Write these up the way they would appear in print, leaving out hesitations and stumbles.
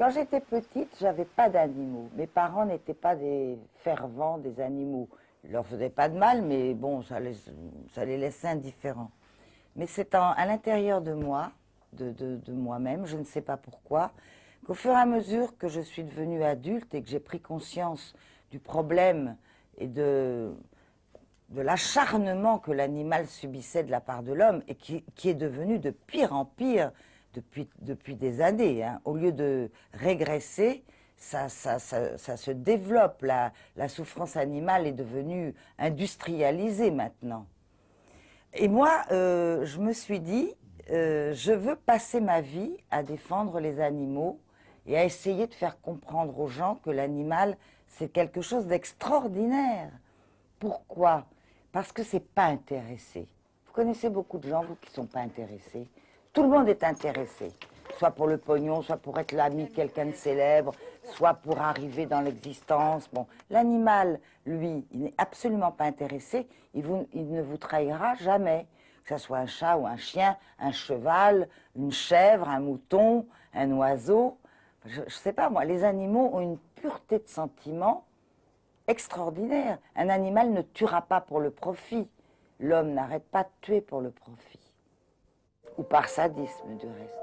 Quand j'étais petite, j'avais pas d'animaux. Mes parents n'étaient pas des fervents des animaux. Ils leur faisaient pas de mal, mais bon, ça les laissait indifférents. Mais c'est à l'intérieur de moi, de moi-même, je ne sais pas pourquoi, qu'au fur et à mesure que je suis devenue adulte et que j'ai pris conscience du problème et de l'acharnement que l'animal subissait de la part de l'homme et qui est devenu de pire en pire depuis des années. Hein. Au lieu de régresser, ça se développe. La souffrance animale est devenue industrialisée maintenant. Et moi, je me suis dit, je veux passer ma vie à défendre les animaux et à essayer de faire comprendre aux gens que l'animal, c'est quelque chose d'extraordinaire. Pourquoi? Parce que c'est pas intéressé. Vous connaissez beaucoup de gens, vous, qui ne sont pas intéressés. Tout le monde est intéressé, soit pour le pognon, soit pour être l'ami de quelqu'un de célèbre, soit pour arriver dans l'existence. Bon, l'animal, lui, il n'est absolument pas intéressé, il ne vous trahira jamais. Que ce soit un chat ou un chien, un cheval, une chèvre, un mouton, un oiseau. Je ne sais pas, moi, les animaux ont une pureté de sentiments extraordinaire. Un animal ne tuera pas pour le profit. L'homme n'arrête pas de tuer pour le profit. Ou par sadisme, du reste.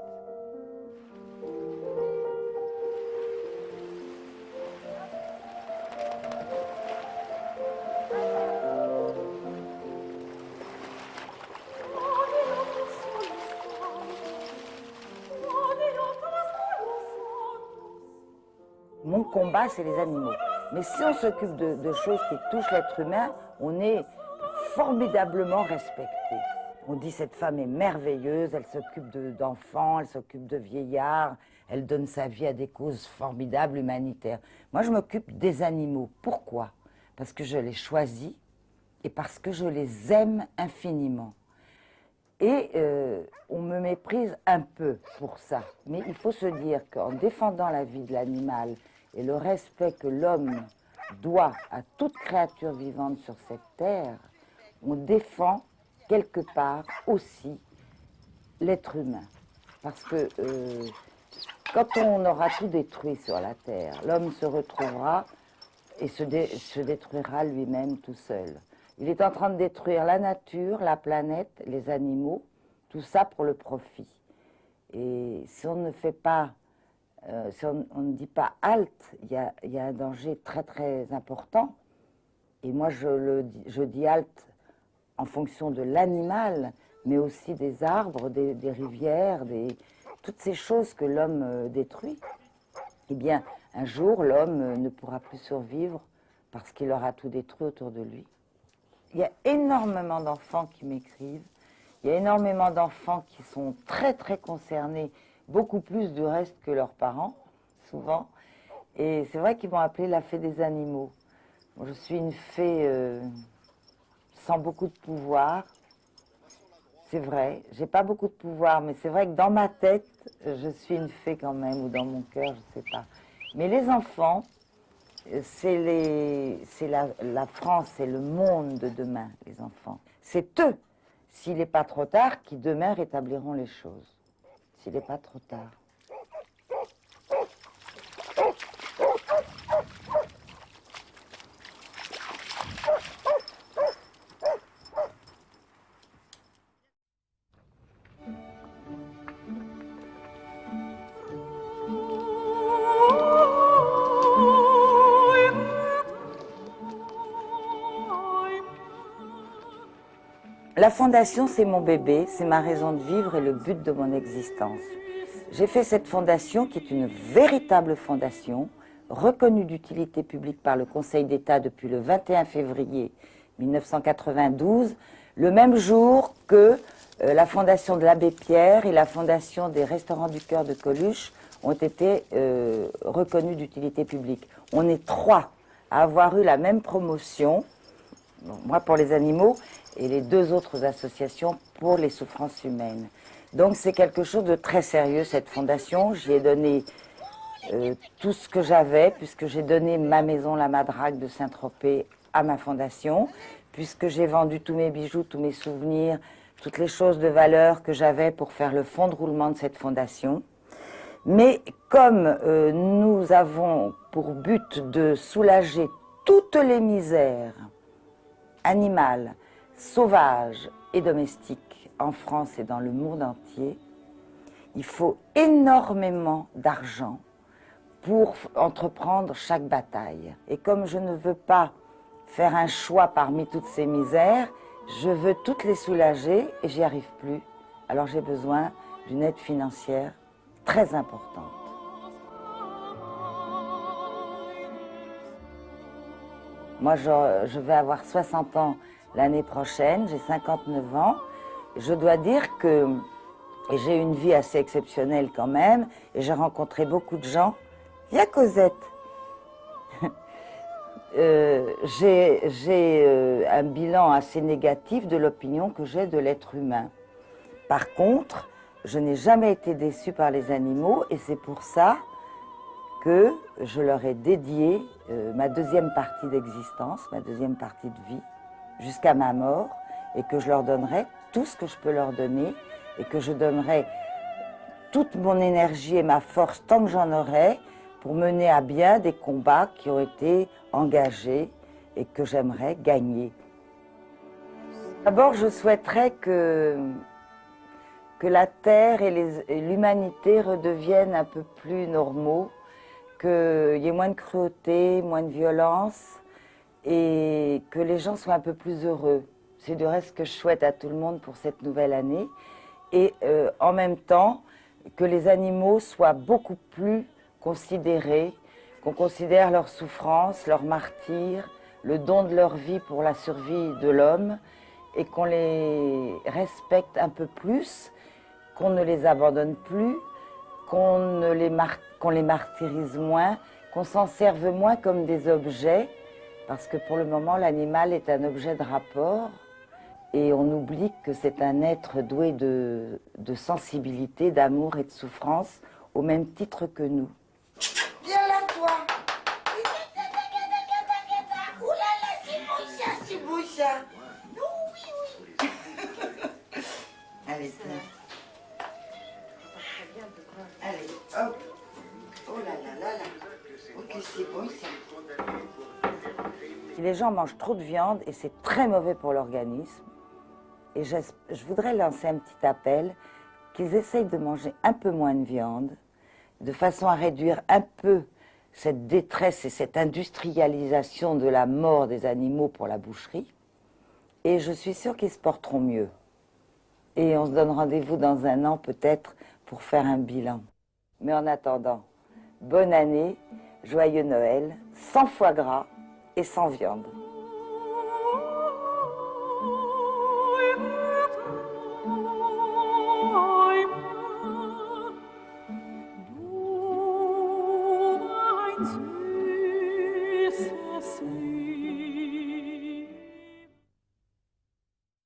Mon combat, c'est les animaux. Mais si on s'occupe de choses qui touchent l'être humain, on est formidablement respecté. On dit cette femme est merveilleuse, elle s'occupe d'enfants, elle s'occupe de vieillards, elle donne sa vie à des causes formidables, humanitaires. Moi, je m'occupe des animaux. Pourquoi? Parce que je les choisis et parce que je les aime infiniment. Et on me méprise un peu pour ça. Mais il faut se dire qu'en défendant la vie de l'animal et le respect que l'homme doit à toute créature vivante sur cette terre, on défend quelque part aussi l'être humain. Parce que quand on aura tout détruit sur la terre, l'homme se retrouvera et se détruira lui-même tout seul. Il est en train de détruire la nature, la planète, les animaux, tout ça pour le profit. Et si on ne fait pas, si on ne dit pas halte, il y a un danger très très important. Et moi je dis halte en fonction de l'animal, mais aussi des arbres, des rivières, toutes ces choses que l'homme détruit. Eh bien, un jour, l'homme ne pourra plus survivre parce qu'il aura tout détruit autour de lui. Il y a énormément d'enfants qui m'écrivent, il y a énormément d'enfants qui sont très très concernés, beaucoup plus du reste que leurs parents, souvent. Et c'est vrai qu'ils m'ont appelé la fée des animaux. Bon, je suis une fée sans beaucoup de pouvoir. C'est vrai, j'ai pas beaucoup de pouvoir, mais c'est vrai que dans ma tête, je suis une fée quand même, ou dans mon cœur, je sais pas. Mais les enfants, c'est la France, c'est le monde de demain, les enfants. C'est eux, s'il n'est pas trop tard, qui demain rétabliront les choses. S'il n'est pas trop tard. La fondation, c'est mon bébé, c'est ma raison de vivre et le but de mon existence. J'ai fait cette fondation qui est une véritable fondation, reconnue d'utilité publique par le Conseil d'État depuis le 21 février 1992, le même jour que la fondation de l'Abbé Pierre et la fondation des Restaurants du Cœur de Coluche ont été reconnues d'utilité publique. On est 3 à avoir eu la même promotion, bon, moi pour les animaux, et les 2 autres associations pour les souffrances humaines. Donc c'est quelque chose de très sérieux, cette fondation. J'y ai donné tout ce que j'avais, puisque j'ai donné ma maison, la Madrague de Saint-Tropez, à ma fondation, puisque j'ai vendu tous mes bijoux, tous mes souvenirs, toutes les choses de valeur que j'avais pour faire le fonds de roulement de cette fondation. Mais comme nous avons pour but de soulager toutes les misères animales, sauvages et domestiques en France et dans le monde entier, il faut énormément d'argent pour entreprendre chaque bataille. Et comme je ne veux pas faire un choix parmi toutes ces misères, je veux toutes les soulager et j'y arrive plus. Alors j'ai besoin d'une aide financière très importante. Moi, je vais avoir 60 ans l'année prochaine, j'ai 59 ans. Je dois dire que j'ai une vie assez exceptionnelle quand même, et j'ai rencontré beaucoup de gens. Viens Cosette. J'ai un bilan assez négatif de l'opinion que j'ai de l'être humain. Par contre, je n'ai jamais été déçue par les animaux et c'est pour ça que je leur ai dédié ma deuxième partie d'existence, ma deuxième partie de vie, jusqu'à ma mort, et que je leur donnerai tout ce que je peux leur donner et que je donnerai toute mon énergie et ma force tant que j'en aurai pour mener à bien des combats qui ont été engagés et que j'aimerais gagner. D'abord, je souhaiterais que la Terre et l'humanité redeviennent un peu plus normaux, qu'il y ait moins de cruauté, moins de violence et que les gens soient un peu plus heureux. C'est du reste ce que je souhaite à tout le monde pour cette nouvelle année. Et en même temps, que les animaux soient beaucoup plus considérés, qu'on considère leur souffrance, leur martyre, le don de leur vie pour la survie de l'homme et qu'on les respecte un peu plus, qu'on ne les abandonne plus, qu'on les martyrise moins, qu'on s'en serve moins comme des objets, parce que pour le moment, l'animal est un objet de rapport et on oublie que c'est un être doué de sensibilité, d'amour et de souffrance au même titre que nous. Viens là, toi. Ouh là là, c'est beau ça. Oui, oui. Allez, tiens. Allez, hop. Oh là là là là. Ok, c'est bon ça. Les gens mangent trop de viande et c'est très mauvais pour l'organisme. Et je voudrais lancer un petit appel qu'ils essayent de manger un peu moins de viande, de façon à réduire un peu cette détresse et cette industrialisation de la mort des animaux pour la boucherie. Et je suis sûre qu'ils se porteront mieux. Et on se donne rendez-vous dans un an peut-être pour faire un bilan. Mais en attendant, bonne année, joyeux Noël, sans foie gras et sans viande. Süßes